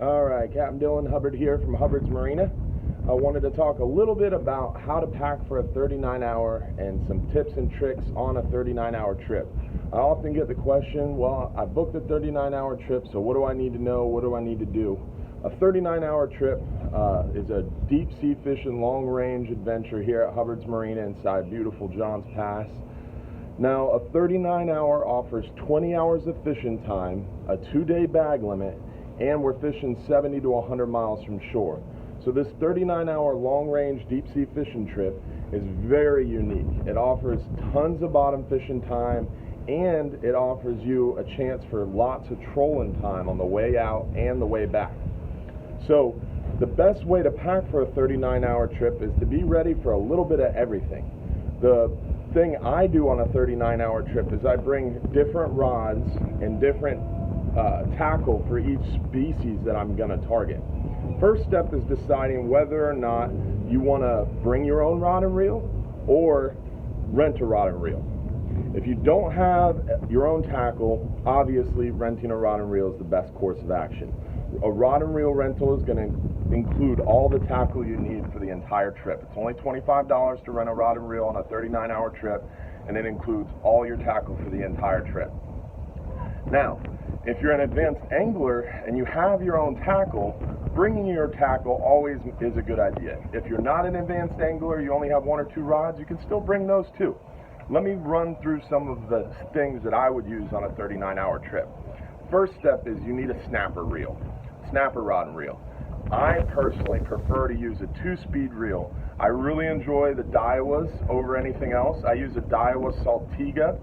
Alright, Captain Dylan, Hubbard here from Hubbard's Marina. I wanted to talk a little bit about how to pack for a 39-hour and some tips and tricks on a 39-hour trip. I often get the question, well, I booked a 39-hour trip, so what do I need to know? What do I need to do? A 39-hour trip is a deep sea fishing long-range adventure here at Hubbard's Marina inside beautiful Johns Pass. Now, a 39-hour offers 20 hours of fishing time, a 2-day bag limit, and we're fishing 70 to 100 miles from shore. So this 39-hour long-range deep-sea fishing trip is very unique. It offers tons of bottom fishing time, and it offers you a chance for lots of trolling time on the way out and the way back. So the best way to pack for a 39-hour trip is to be ready for a little bit of everything. The thing I do on a 39-hour trip is I bring different rods and different tackle for each species that I'm going to target. First step is deciding whether or not you want to bring your own rod and reel or rent a rod and reel. If you don't have your own tackle, obviously renting a rod and reel is the best course of action. A rod and reel rental is going to include all the tackle you need for the entire trip. It's only $25 to rent a rod and reel on a 39-hour trip, and it includes all your tackle for the entire trip. Now, if you're an advanced angler and you have your own tackle, bringing your tackle always is a good idea. If you're not an advanced angler, you only have 1 or 2 rods, you can still bring those too. Let me run through some of the things that I would use on a 39-hour trip. First step is you need a snapper reel, snapper rod and reel. I personally prefer to use a 2-speed reel. I really enjoy the Daiwas over anything else. I use a Daiwa Saltiga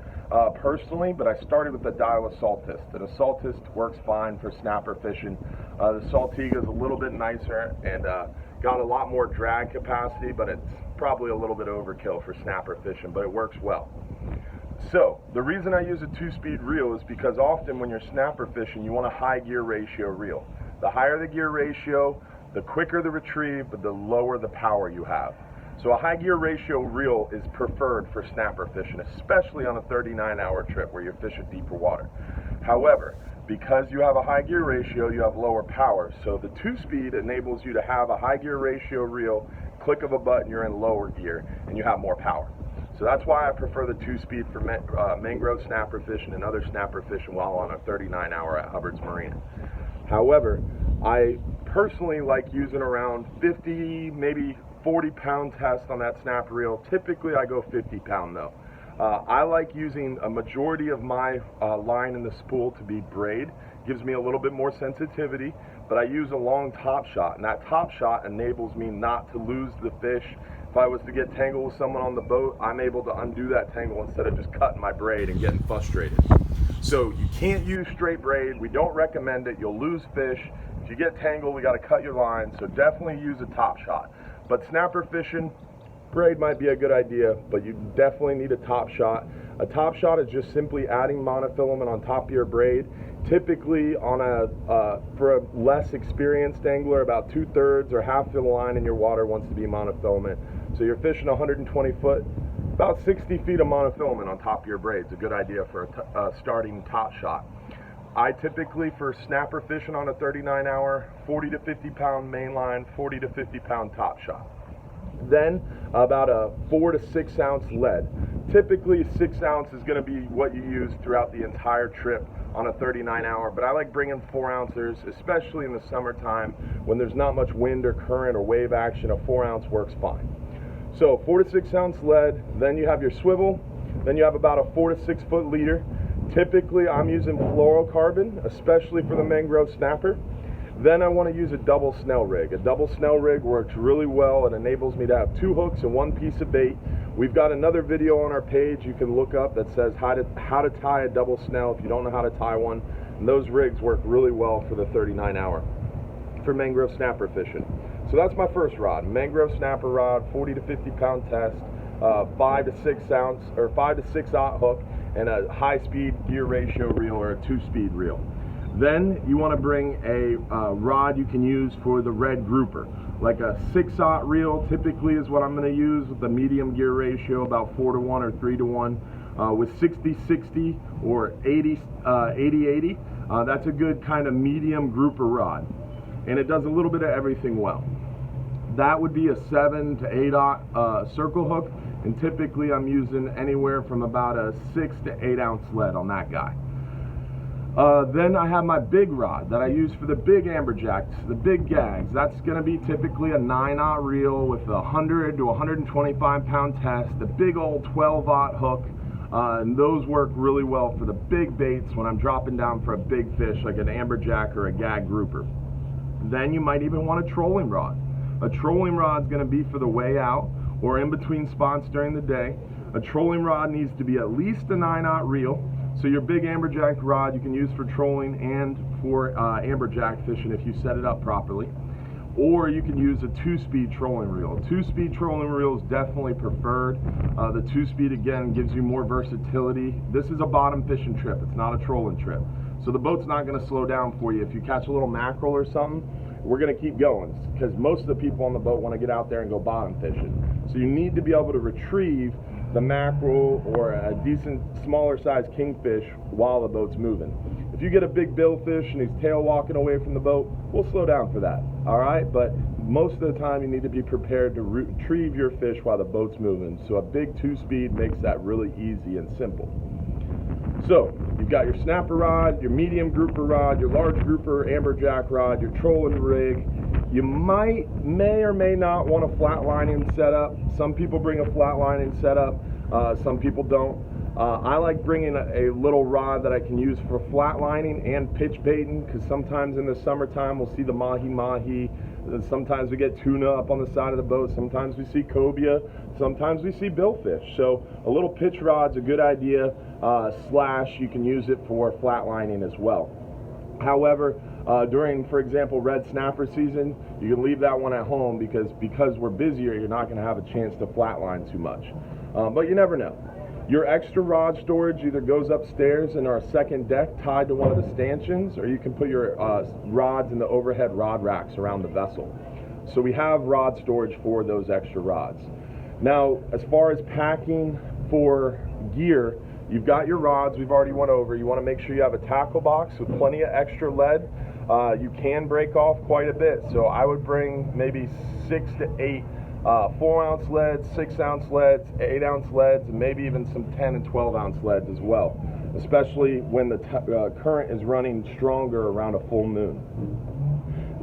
personally, but I started with the Daiwa Saltist. And a Saltist works fine for snapper fishing. The Saltiga is a little bit nicer and got a lot more drag capacity, but it's probably a little bit overkill for snapper fishing, but it works well. So the reason I use a 2-speed reel is because often when you're snapper fishing, you want a high gear ratio reel. The higher the gear ratio, the quicker the retrieve, but the lower the power you have. So a high gear ratio reel is preferred for snapper fishing, especially on a 39-hour trip where you're fishing deeper water. However, because you have a high gear ratio, you have lower power. So the 2-speed enables you to have a high gear ratio reel, click of a button, you're in lower gear, and you have more power. So that's why I prefer the 2-speed for mangrove snapper fishing and other snapper fishing while on a 39-hour at Hubbard's Marina. However, I personally like using around 50, maybe 40-pound test on that snapper reel. Typically I go 50-pound though. I like using a majority of my line in the spool to be braid. Gives me a little bit more sensitivity, but I use a long top shot, and that top shot enables me not to lose the fish. If I was to get tangled with someone on the boat, I'm able to undo that tangle instead of just cutting my braid and getting frustrated. So you can't use straight braid. We don't recommend it. You'll lose fish. If you get tangled, we got to cut your line, so definitely use a top shot. But snapper fishing, braid might be a good idea, but you definitely need a top shot. A top shot is just simply adding monofilament on top of your braid. Typically on for a less experienced angler, about 2/3 or half of the line in your water wants to be monofilament. So you're fishing 120 foot, about 60 feet of monofilament on top of your braid is a good idea for a starting top shot. I typically, for snapper fishing on a 39-hour, 40 to 50-pound main line, 40 to 50-pound top shot. Then about a 4 to 6 ounce lead. Typically 6 ounce is going to be what you use throughout the entire trip on a 39-hour, but I like bringing 4 ounces, especially in the summertime when there's not much wind or current or wave action. A 4 ounce works fine. So 4 to 6 ounce lead, then you have your swivel, then you have about a 4 to 6 foot leader. Typically I'm using fluorocarbon, especially for the mangrove snapper. Then I want to use a double Snell rig. A double Snell rig works really well. It enables me to have 2 hooks and 1 piece of bait. We've got another video on our page you can look up that says how to tie a double Snell if you don't know how to tie one. And those rigs work really well for the 39-hour for mangrove snapper fishing. So that's my first rod, mangrove snapper rod, 40 to 50-pound test, 5 to 6 ounce or 5 to 6 aught hook, and a high-speed gear ratio reel or a 2-speed reel. Then you want to bring a rod you can use for the red grouper. Like a 6/0 reel typically is what I'm going to use with the medium gear ratio, about 4 to 1 or 3 to 1. With 60/60 or 80/80, that's a good kind of medium grouper rod. and it does a little bit of everything well. That would be a 7 to 8 circle hook, and typically I'm using anywhere from about a 6 to 8 ounce lead on that guy. Then I have my big rod that I use for the big amberjacks, the big gags. That's going to be typically a 9/0 reel with a 100 to 125 pound test, the big old 12/0 hook, and those work really well for the big baits when I'm dropping down for a big fish like an amberjack or a gag grouper. Then you might even want a trolling rod. A trolling rod is going to be for the way out or in between spots during the day. A trolling rod needs to be at least a 9/0 reel. So your big amberjack rod you can use for trolling and for amberjack fishing if you set it up properly. Or you can use a 2-speed trolling reel. A 2-speed trolling reel is definitely preferred. The 2-speed again gives you more versatility. This is a bottom fishing trip, it's not a trolling trip. So the boat's not going to slow down for you. If you catch a little mackerel or something, we're going to keep going because most of the people on the boat want to get out there and go bottom fishing. So you need to be able to retrieve the mackerel or a decent smaller size kingfish while the boat's moving. If you get a big billfish and he's tail walking away from the boat, we'll slow down for that, all right? But most of the time you need to be prepared to retrieve your fish while the boat's moving. So a big 2-speed makes that really easy and simple. So you've got your snapper rod, your medium grouper rod, your large grouper amberjack rod, your trolling rig. You may or may not want a flatlining setup. Some people bring a flatlining setup, some people don't. I like bringing a little rod that I can use for flatlining and pitch baiting, because sometimes in the summertime we'll see the mahi-mahi, sometimes we get tuna up on the side of the boat, sometimes we see cobia, sometimes we see billfish. So a little pitch rod's a good idea, slash you can use it for flatlining as well. However, during, for example, red snapper season, you can leave that one at home because we're busier, you're not going to have a chance to flatline too much. But you never know. Your extra rod storage either goes upstairs in our second deck tied to one of the stanchions, or you can put your rods in the overhead rod racks around the vessel. So we have rod storage for those extra rods. Now, as far as packing for gear, you've got your rods we've already went over. You want to make sure you have a tackle box with plenty of extra lead. You can break off quite a bit, so I would bring maybe 6 to 8 4-ounce leads, 6-ounce leads, 8-ounce leads, and maybe even some 10 and 12-ounce leads as well, especially when the current is running stronger around a full moon.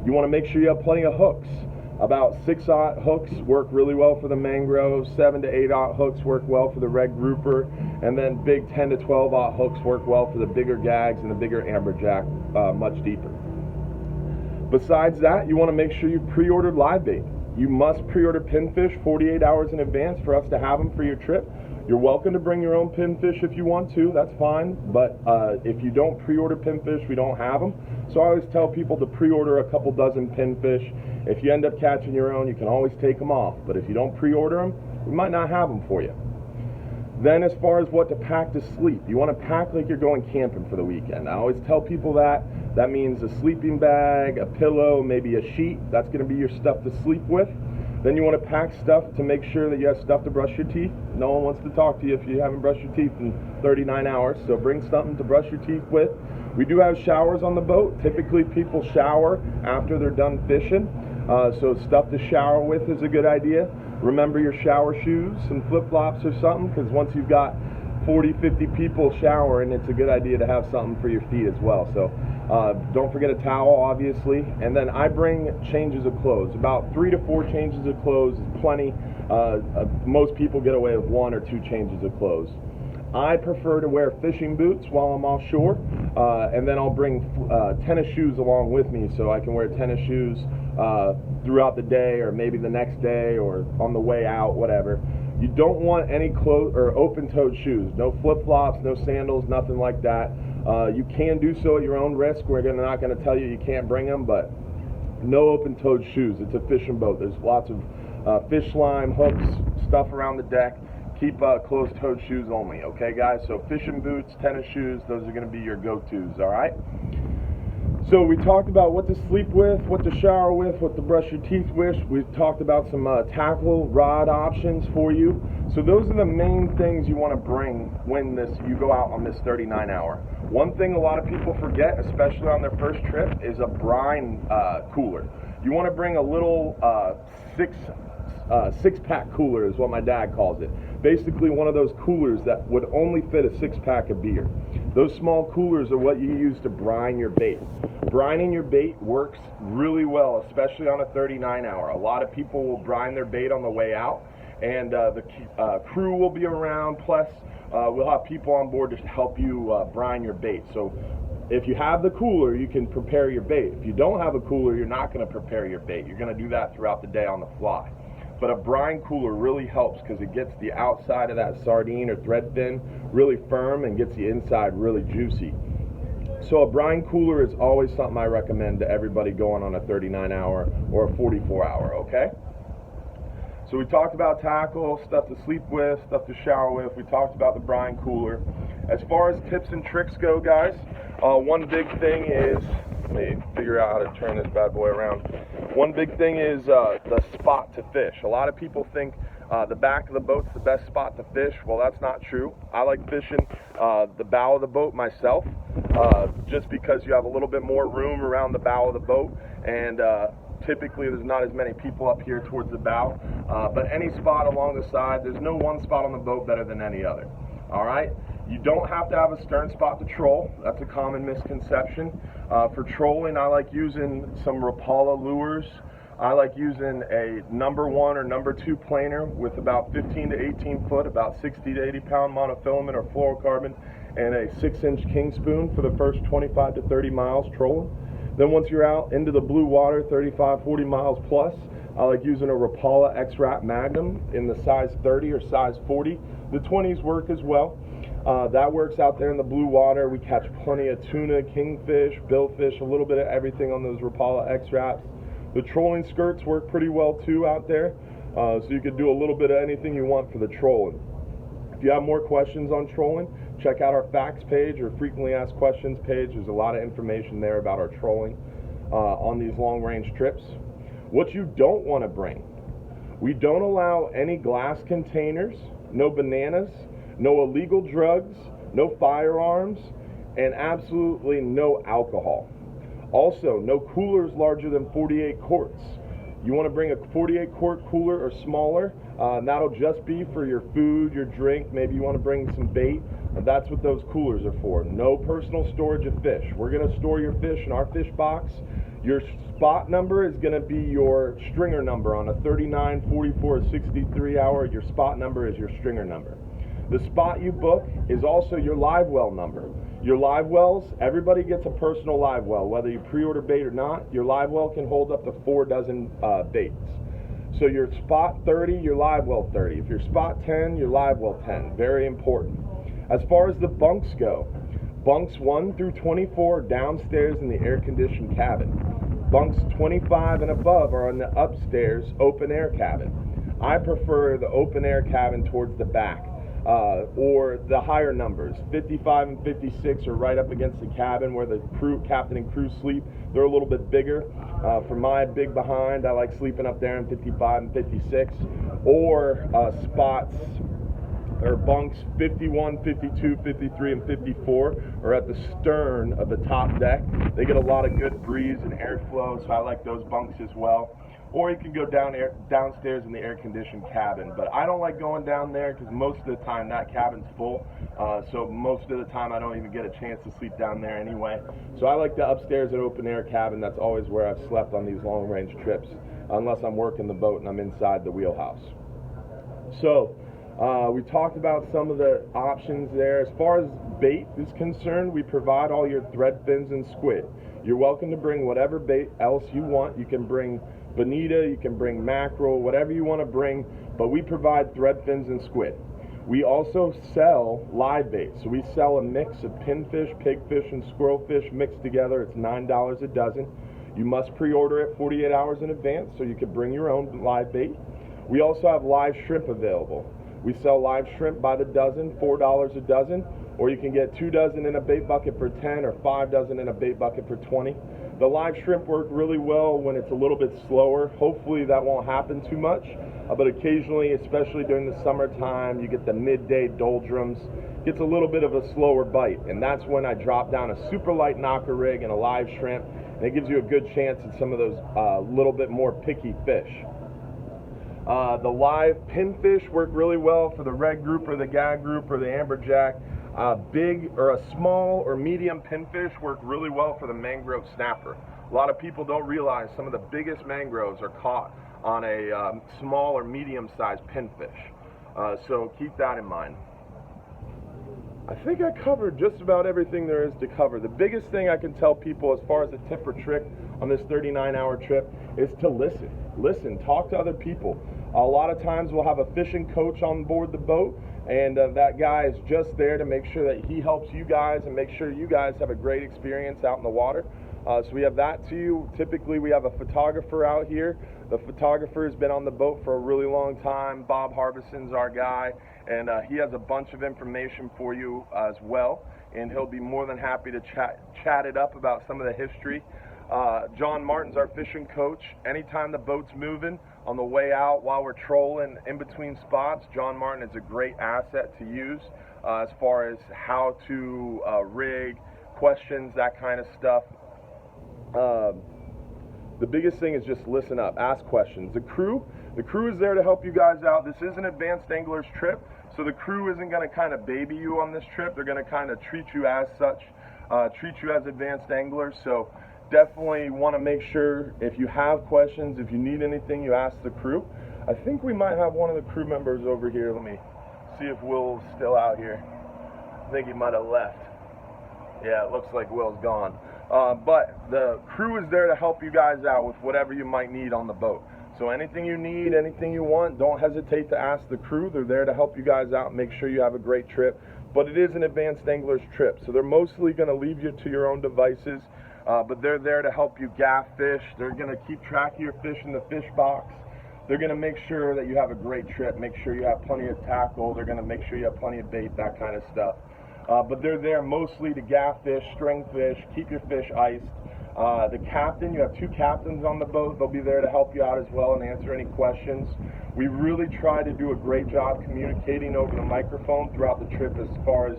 You want to make sure you have plenty of hooks. About 6/0 hooks work really well for the mangrove, 7 to 8/0 hooks work well for the red grouper, and then big 10 to 12/0 hooks work well for the bigger gags and the bigger amberjack, much deeper. Besides that, you want to make sure you've pre-ordered live bait. You must pre-order pinfish 48 hours in advance for us to have them for your trip. You're welcome to bring your own pinfish if you want to, that's fine, but if you don't pre-order pinfish, we don't have them. So I always tell people to pre-order a couple dozen pinfish. If you end up catching your own, you can always take them off, but if you don't pre-order them, we might not have them for you. Then as far as what to pack to sleep, you want to pack like you're going camping for the weekend. I always tell people that means a sleeping bag, a pillow, maybe a sheet. That's going to be your stuff to sleep with. Then you want to pack stuff to make sure that you have stuff to brush your teeth. No one wants to talk to you if you haven't brushed your teeth in 39 hours, so bring something to brush your teeth with. We do have showers on the boat. Typically people shower after they're done fishing, so stuff to shower with is a good idea. Remember your shower shoes, some flip-flops or something, because once you've got 40, 50 people showering, it's a good idea to have something for your feet as well. So don't forget a towel, obviously. And then I bring changes of clothes. About 3 to 4 changes of clothes is plenty. Most people get away with 1 or 2 changes of clothes. I prefer to wear fishing boots while I'm offshore, and then I'll bring tennis shoes along with me so I can wear tennis shoes throughout the day, or maybe the next day, or on the way out, whatever. You don't want any open-toed shoes. No flip-flops, no sandals, nothing like that. You can do so at your own risk. We're not going to tell you can't bring them, but no open-toed shoes. It's a fishing boat. There's lots of fish slime, hooks, stuff around the deck. Keep closed-toed shoes only, okay, guys? So fishing boots, tennis shoes, those are going to be your go-tos, all right? So we talked about what to sleep with, what to shower with, what to brush your teeth with. We talked about some tackle rod options for you. So those are the main things you want to bring when you go out on this 39-hour. One thing a lot of people forget, especially on their first trip, is a brine cooler. You want to bring a little six-pack cooler is what my dad calls it. Basically one of those coolers that would only fit a 6-pack of beer. Those small coolers are what you use to brine your bait. Brining your bait works really well, especially on a 39-hour. A lot of people will brine their bait on the way out, and the crew will be around, plus we'll have people on board to help you brine your bait. So if you have the cooler, you can prepare your bait. If you don't have a cooler, you're not going to prepare your bait. You're going to do that throughout the day on the fly. But a brine cooler really helps because it gets the outside of that sardine or thread fin really firm and gets the inside really juicy. So a brine cooler is always something I recommend to everybody going on a 39-hour or a 44-hour, okay? So we talked about tackle, stuff to sleep with, stuff to shower with. We talked about the brine cooler. As far as tips and tricks go, guys, one big thing is, let me figure out how to turn this bad boy around. One big thing is the spot to fish. A lot of people think the back of the boat's the best spot to fish. Well, that's not true. I like fishing the bow of the boat myself, just because you have a little bit more room around the bow of the boat, and typically there's not as many people up here towards the bow. But any spot along the side, there's no one spot on the boat better than any other. All right? You don't have to have a stern spot to troll. That's a common misconception. For trolling, I like using some Rapala lures. I like using a number 1 or number 2 planer with about 15 to 18 foot, about 60 to 80 pound monofilament or fluorocarbon, and a 6-inch king spoon for the first 25 to 30 miles trolling. Then once you're out into the blue water, 35, 40 miles plus, I like using a Rapala X-Wrap Magnum in the size 30 or size 40. The 20s work as well. That works out there in the blue water. We catch plenty of tuna, kingfish, billfish, a little bit of everything on those Rapala X-Wraps. The trolling skirts work pretty well too out there, so you could do a little bit of anything you want for the trolling. If you have more questions on trolling, check out our facts page or frequently asked questions page. There's a lot of information there about our trolling on these long range trips. What you don't want to bring: we don't allow any glass containers, no bananas, no illegal drugs, no firearms, and absolutely no alcohol. Also, no coolers larger than 48 quarts. You want to bring a 48 quart cooler or smaller, and that'll just be for your food, your drink. Maybe you want to bring some bait. That's what those coolers are for. No personal storage of fish. We're going to store your fish in our fish box. Your spot number is going to be your stringer number. On a 39, 44, 63 hour, your spot number is your stringer number. The spot you book is also your live well number. Your live wells, everybody gets a personal live well. Whether you pre-order bait or not, your live well can hold up to 4 dozen baits. So your spot 30, your live well 30. If you're spot 10, your live well 10. Very important. As far as the bunks go, bunks 1 through 24 are downstairs in the air-conditioned cabin. Bunks 25 and above are in the upstairs open-air cabin. I prefer the open-air cabin towards the back. Or the higher numbers, 55 and 56 are right up against the cabin where the captain and crew sleep. They're a little bit bigger. For my big behind, I like sleeping up there in 55 and 56. Or spots or bunks 51, 52, 53, and 54 are at the stern of the top deck. They get a lot of good breeze and airflow, so I like those bunks as well. Or you can go downstairs in the air-conditioned cabin. But I don't like going down there because most of the time that cabin's full. So most of the time I don't even get a chance to sleep down there anyway. So I like the upstairs and open-air cabin. That's always where I've slept on these long-range trips, unless I'm working the boat and I'm inside the wheelhouse. So we talked about some of the options there. As far as bait is concerned, we provide all your thread fins and squid. You're welcome to bring whatever bait else you want. You can bring bonita, you can bring mackerel, whatever you want to bring, but we provide thread fins and squid. We also sell live bait, so we sell a mix of pinfish, pigfish, and squirrelfish mixed together. It's $9 a dozen. You must pre-order it 48 hours in advance so you can bring your own live bait. We also have live shrimp available. We sell live shrimp by the dozen, $4 a dozen, or you can get 2 dozen in a bait bucket for 10 or 5 dozen in a bait bucket for 20. The live shrimp work really well when it's a little bit slower. Hopefully that won't happen too much, but occasionally, especially during the summertime, you get the midday doldrums. Gets a little bit of a slower bite, and that's when I drop down a super light knocker rig and a live shrimp, and it gives you a good chance at some of those little bit more picky fish. The live pinfish work really well for the red group or the gag group or the amberjack. Big or a small or medium pinfish work really well for the mangrove snapper. A lot of people don't realize some of the biggest mangroves are caught on a small or medium-sized pinfish. So keep that in mind. I think I covered just about everything there is to cover. The biggest thing I can tell people as far as a tip or trick on this 39-hour trip is to listen. Listen, talk to other people. A lot of times we'll have a fishing coach on board the boat, and that guy is just there to make sure that he helps you guys and make sure you guys have a great experience out in the water. So we have that too. Typically we have a photographer out here. The photographer has been on the boat for a really long time. Bob Harbison's our guy, and he has a bunch of information for you as well, and he'll be more than happy to chat it up about some of the history. John Martin's our fishing coach. Anytime the boat's moving on the way out while we're trolling in between spots, John Martin is a great asset to use as far as how to rig, questions, that kind of stuff. The biggest thing is just listen up, ask questions. The crew is there to help you guys out. This is an advanced angler's trip, so the crew isn't going to kind of baby you on this trip. They're going to kind of treat you as such, treat you as advanced anglers. So definitely want to make sure if you have questions, if you need anything, you ask the crew. I think we might have one of the crew members over here. Let me see if Will's still out here. I think he might have left. Yeah, it looks like Will's gone. But the crew is there to help you guys out with whatever you might need on the boat. So anything you need, anything you want, don't hesitate to ask the crew. They're there to help you guys out and make sure you have a great trip. But it is an advanced angler's trip, so they're mostly going to leave you to your own devices. But they're there to help you gaff fish. They're going to keep track of your fish in the fish box. They're going to make sure that you have a great trip, make sure you have plenty of tackle. They're going to make sure you have plenty of bait, that kind of stuff. But they're there mostly to gaff fish, string fish, keep your fish iced. The captain, you have two captains on the boat. They'll be there to help you out as well and answer any questions. We really try to do a great job communicating over the microphone throughout the trip as far as,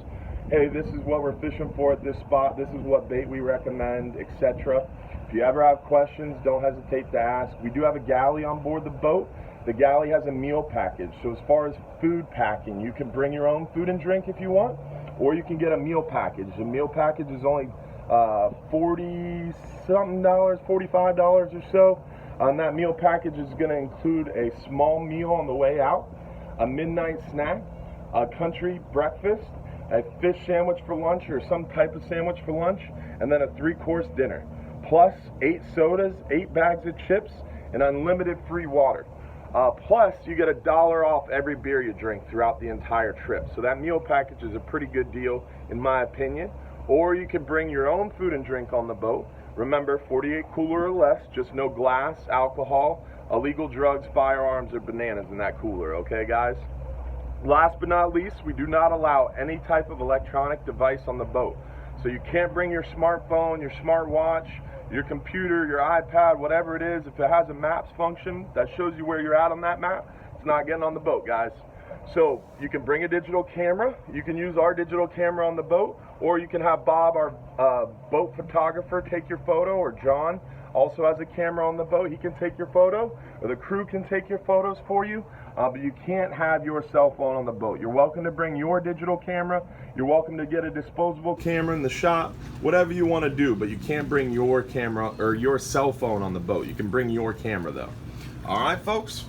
hey, this is what we're fishing for at this spot, this is what bait we recommend, etc. If you ever have questions, don't hesitate to ask. We do have a galley on board the boat. The galley has a meal package. So as far as food packing, you can bring your own food and drink if you want, or you can get a meal package. The meal package is only $40-something, $45 or so. And that meal package is going to include a small meal on the way out, a midnight snack, a country breakfast, a fish sandwich for lunch or some type of sandwich for lunch, and then a 3-course dinner, plus 8 sodas, 8 bags of chips, and unlimited free water. Plus, you get $1 off every beer you drink throughout the entire trip. So that meal package is a pretty good deal, in my opinion. Or you can bring your own food and drink on the boat. Remember, 48 cooler or less, just no glass, alcohol, illegal drugs, firearms, or bananas in that cooler, okay, guys? Last but not least, we do not allow any type of electronic device on the boat. So you can't bring your smartphone, your smartwatch, your computer, your iPad, whatever it is. If it has a maps function that shows you where you're at on that map, it's not getting on the boat, guys. So you can bring a digital camera. You can use our digital camera on the boat, or you can have Bob, our boat photographer, take your photo, or John also has a camera on the boat. He can take your photo, or the crew can take your photos for you, but you can't have your cell phone on the boat. You're welcome to bring your digital camera. You're welcome to get a disposable camera in the shop, whatever you want to do, but you can't bring your camera or your cell phone on the boat. You can bring your camera though. All right, folks?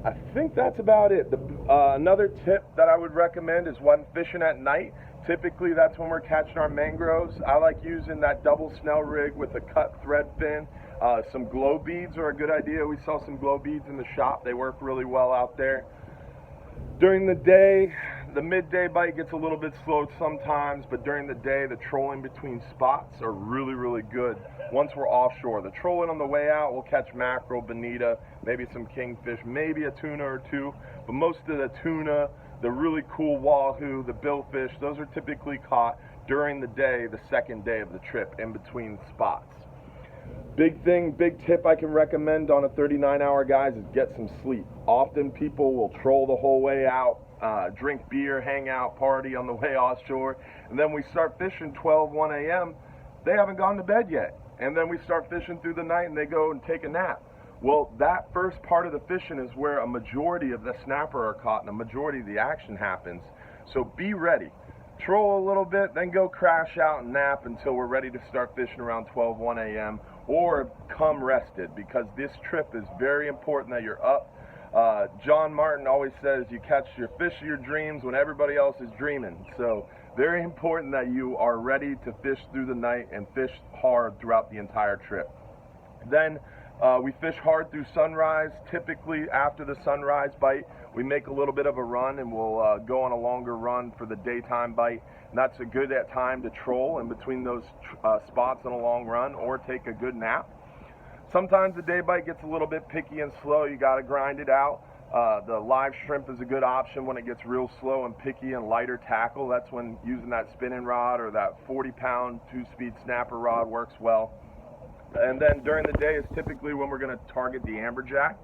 I think that's about it. Another tip that I would recommend is when fishing at night. Typically that's when we're catching our mangroves. I like using that double Snell rig with a cut thread fin. Some glow beads are a good idea. We sell some glow beads in the shop. They work really well out there. During the day, the midday bite gets a little bit slow sometimes, but during the day, the trolling between spots are really, really good. Once we're offshore, the trolling on the way out, we'll catch mackerel, bonita, maybe some kingfish, maybe a tuna or two, but most of the tuna, the really cool wahoo, the billfish, those are typically caught during the day, the second day of the trip, in between spots. Big tip I can recommend on a 39-hour, guys, is get some sleep. Often people will troll the whole way out, drink beer, hang out, party on the way offshore, and then we start fishing 1 a.m. They haven't gone to bed yet. And then we start fishing through the night and they go and take a nap. Well, that first part of the fishing is where a majority of the snapper are caught and a majority of the action happens. So be ready. Troll a little bit, then go crash out and nap until we're ready to start fishing around 1 a.m. or come rested, because this trip is very important that you're up. John Martin always says you catch your fish of your dreams when everybody else is dreaming. So very important that you are ready to fish through the night and fish hard throughout the entire trip. Then we fish hard through sunrise. Typically after the sunrise bite, we make a little bit of a run and we'll go on a longer run for the daytime bite. And that's a good time to troll in between those spots on a long run, or take a good nap. Sometimes the day bite gets a little bit picky and slow. You got to grind it out. The live shrimp is a good option when it gets real slow and picky and lighter tackle. That's when using that spinning rod or that 40-pound 2-speed snapper rod works well. And then during the day is typically when we're going to target the amberjack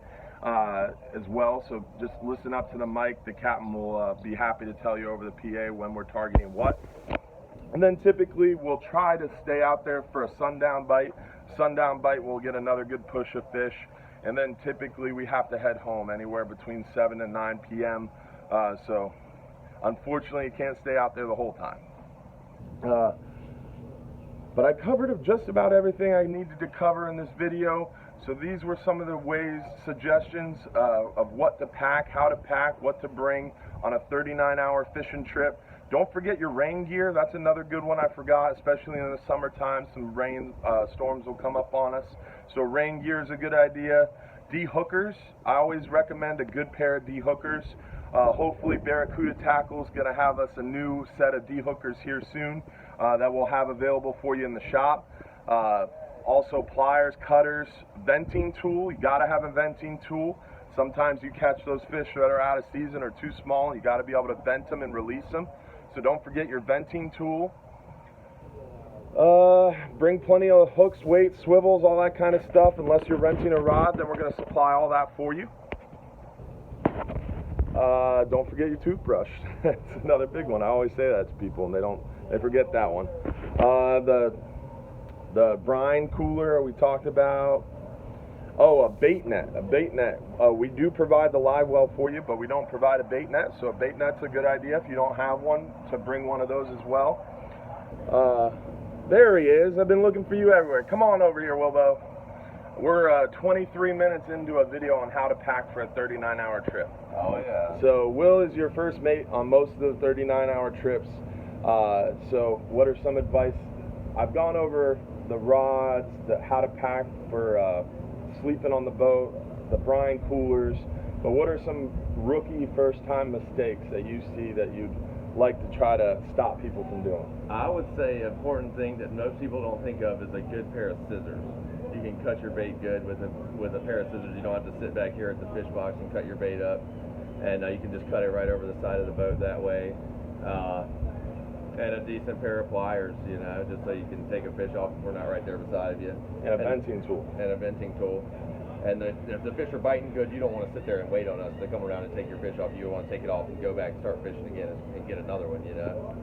as well. So just listen up to the mic. The captain will be happy to tell you over the PA when we're targeting what. And then typically we'll try to stay out there for a sundown bite. Sundown bite, we'll get another good push of fish. And then typically we have to head home anywhere between 7 and 9 p.m. So unfortunately you can't stay out there the whole time. But I covered just about everything I needed to cover in this video. So these were some of the ways, suggestions of what to pack, how to pack, what to bring on a 39-hour fishing trip. Don't forget your rain gear. That's another good one I forgot, especially in the summertime. Some rain storms will come up on us. So rain gear is a good idea. D-hookers, I always recommend a good pair of D-hookers. Hopefully Barracuda Tackle is going to have us a new set of D-hookers here soon that we'll have available for you in the shop. Also pliers, cutters, venting tool. You got to have a venting tool. Sometimes you catch those fish that are out of season or too small, and you got to be able to vent them and release them. So don't forget your venting tool. Bring plenty of hooks, weights, swivels, all that kind of stuff. Unless you're renting a rod, then we're going to supply all that for you. Don't forget your toothbrush. That's another big one. I always say that to people and they forget that one. The brine cooler we talked about. Oh, a bait net. We do provide the live well for you, but we don't provide a bait net. So a bait net's a good idea if you don't have one, to bring one of those as well. There he is. I've been looking for you everywhere. Come on over here, Wilbo. We're 23 minutes into a video on how to pack for a 39-hour trip. Oh, yeah. So Will is your first mate on most of the 39-hour trips. So what are some advice? I've gone over the rods, how to pack for sleeping on the boat, the brine coolers, but what are some rookie first-time mistakes that you see that you'd like to try to stop people from doing? I would say an important thing that most people don't think of is a good pair of scissors. You can cut your bait good with a pair of scissors. You don't have to sit back here at the fish box and cut your bait up, and you can just cut it right over the side of the boat that way. And a decent pair of pliers, you know, just so you can take a fish off if we're not right there beside of you. And a venting tool. And if the fish are biting good, you don't want to sit there and wait on us to come around and take your fish off. You want to take it off and go back and start fishing again and get another one, you know.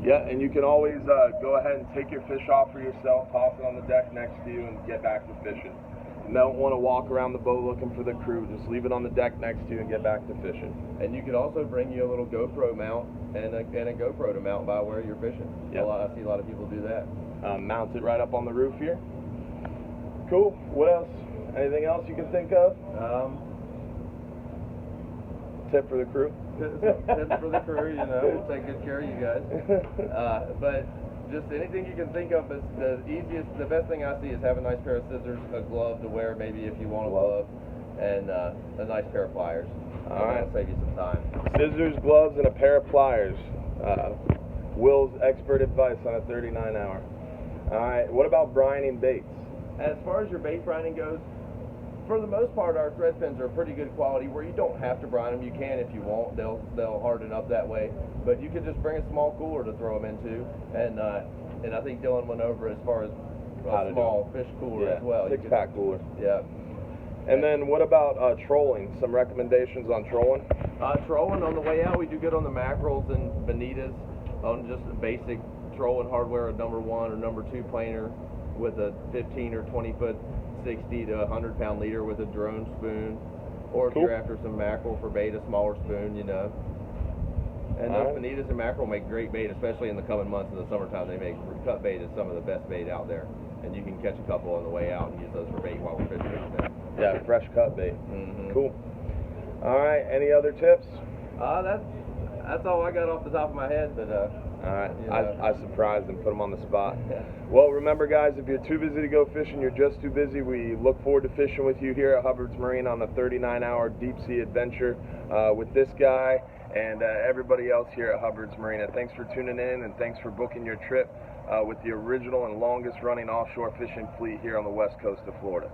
Yeah, and you can always go ahead and take your fish off for yourself, toss it on the deck next to you, and get back to fishing. You don't want to walk around the boat looking for the crew. Just leave it on the deck next to you and get back to fishing. And you could also bring you a little GoPro mount and a GoPro to mount by where you're fishing. Yep. I see a lot of people do that. Mount it right up on the roof here. Cool. What else? Anything else you can think of? Tip for the crew? Tip for the crew, you know. We'll take good care of you guys. But just anything you can think of is the best thing I see is have a nice pair of scissors, a glove to wear maybe if you want a glove, and a nice pair of pliers. All right. That'll save you some time. Scissors, gloves, and a pair of pliers. Will's expert advice on a 39-hour. All right. What about brining baits? As far as your bait brining goes, For the most part, our thread pins are pretty good quality where you don't have to brine them. You can if you want. They'll harden up that way. But you could just bring a small cooler to throw them into. And I think Dylan went over as far as a small fish cooler as well. 6-pack cooler. Yeah. And then what about trolling? Some recommendations on trolling? Trolling on the way out, we do good on the mackerels and bonitas on just the basic trolling hardware, a number 1 or number 2 planer with a 15 or 20 foot 60 to 100 pound leader with a drone spoon, or if you're after some mackerel for bait, a smaller spoon, you know. And those bonitas and mackerel make great bait, especially in the coming months in the summertime. They make cut bait is some of the best bait out there, and you can catch a couple on the way out and use those for bait while we're fishing. Yeah, fresh cut bait. Cool. All right, any other tips? That's all I got off the top of my head, but all right, I surprised and put them on the spot. Well, remember guys, if you're too busy to go fishing, you're just too busy. We look forward to fishing with you here at Hubbard's Marina on a 39-hour deep sea adventure with this guy and everybody else here at Hubbard's Marina. Thanks for tuning in, and thanks for booking your trip with the original and longest running offshore fishing fleet here on the west coast of Florida.